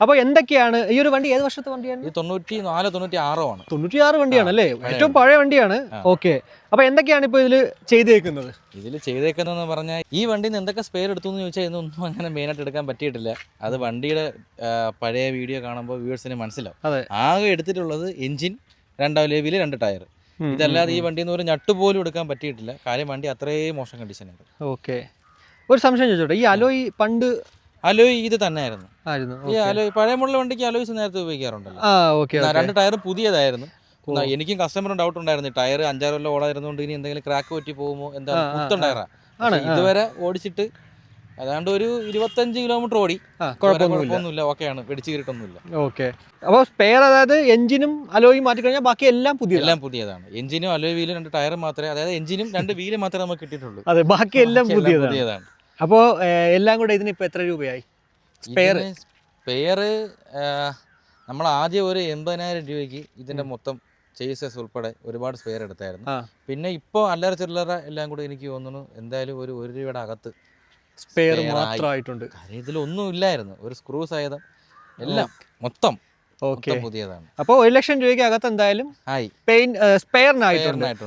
അപ്പോൾ എന്തൊക്കെയാണ് ഈ ഒരു വണ്ടി? ഏത് വർഷത്തെ വണ്ടിയാണ്? ഈ 94 96 ആണ്. 96 വണ്ടിയാണ് അല്ലേ? ഏറ്റവും പഴയ വണ്ടിയാണ്. ഓക്കെ. അപ്പോൾ എന്തൊക്കെയാണ് ഇപ്പോൾ ഇതിൽ ചെയ്തേക്കുന്നത്? ഇതിൽ ചെയ്തേക്കുന്നതെന്ന് പറഞ്ഞാൽ ഈ വണ്ടിയിൽ നിന്ന് എന്തൊക്കെ സ്പെയർ എടുത്തു എന്ന് ചോദിച്ചാൽ ഇതൊന്നും അങ്ങനെ മെയിനായിട്ട് എടുക്കാൻ പറ്റിയിട്ടില്ല. അത് വണ്ടിയുടെ പഴയ വീഡിയോ കാണുമ്പോൾ വ്യൂവേഴ്സിന് മനസ്സിലാവും. ആകെ എടുത്തിട്ടുള്ളത് എഞ്ചിൻ, 2 വീല്, 2 ടയർ. ഇതല്ലാതെ ഈ വണ്ടിയിൽ നിന്ന് ഒരു ഞട്ട് പോലും എടുക്കാൻ പറ്റിയിട്ടില്ല. കാര്യം വണ്ടി അത്രയും മോശം കണ്ടീഷനായിരുന്നു. ഓക്കെ. ഒരു സംശയം ചോദിച്ചോട്ടെ, ഈ അലോയ് പണ്ട് അലോയ് ഇത് തന്നെയായിരുന്നു. ഈ അലോയ് പഴയ മോഡൽ വണ്ടിക്ക് അലോയ്സ് നേരത്തെ ഉപയോഗിക്കാറുണ്ടല്ലോ. 2 ടയറും പുതിയതായിരുന്നു. എനിക്കും കസ്റ്റമറിന് ഡൗട്ട് ഉണ്ടായിരുന്നു, ടയർ 5-6 കൊല്ലം ഓടായിരുന്നുകൊണ്ട് ഇനി എന്തെങ്കിലും ക്രാക്ക് പറ്റി പോകുമോ, എന്താ പുത്തൻ ടയറാണ്. ഇതുവരെ ഓടിച്ചിട്ട് അതാണ്ട് ഒരു 25 കിലോമീറ്റർ ഓടി, കുഴപ്പമൊന്നുമില്ല, ഓക്കെയാണ്, പിടിച്ചു കയറിയിട്ടൊന്നുമില്ല. ഓക്കെ. അപ്പോൾ സ്പെയർ, അതായത് എഞ്ചിനും അലോയും മാറ്റി കഴിഞ്ഞാൽ ബാക്കി എല്ലാം പുതിയതാണ്. എഞ്ചിനും അലോയ് വീലും 2 ടയറും മാത്രമേ, അതായത് എഞ്ചിനും 2 വീലും മാത്രമേ നമുക്ക് കിട്ടിയിട്ടുള്ളൂ. അതെ, ബാക്കി എല്ലാം പുതിയതാണ്. അപ്പോൾ എല്ലാം കൂടെ ഇതിന് ഇപ്പോൾ എത്ര രൂപയായി? സ്പെയർ നമ്മൾ ആദ്യം ഒരു 80,000 രൂപയ്ക്ക് ഇതിന്റെ മൊത്തം ചേസസ് ഉൾപ്പെടെ ഒരുപാട് സ്പെയർ എടുത്തായിരുന്നു. പിന്നെ ഇപ്പോൾ അല്ലറ ചില്ലറ എല്ലാം കൂടെ എനിക്ക് തോന്നുന്നു എന്തായാലും ഒരു രൂപയുടെ അകത്ത് സ്പെയർ മാത്രമായിട്ടുണ്ട്. ഇതിലൊന്നും ഇല്ലായിരുന്നു, ഒരു സ്ക്രൂ സഹിതം എല്ലാം മൊത്തം പുതിയതാണ്. അപ്പോൾ 1 ലക്ഷം രൂപയ്ക്ക് അകത്ത് എന്തായാലും സ്പെയറിനായിട്ടുണ്ട്.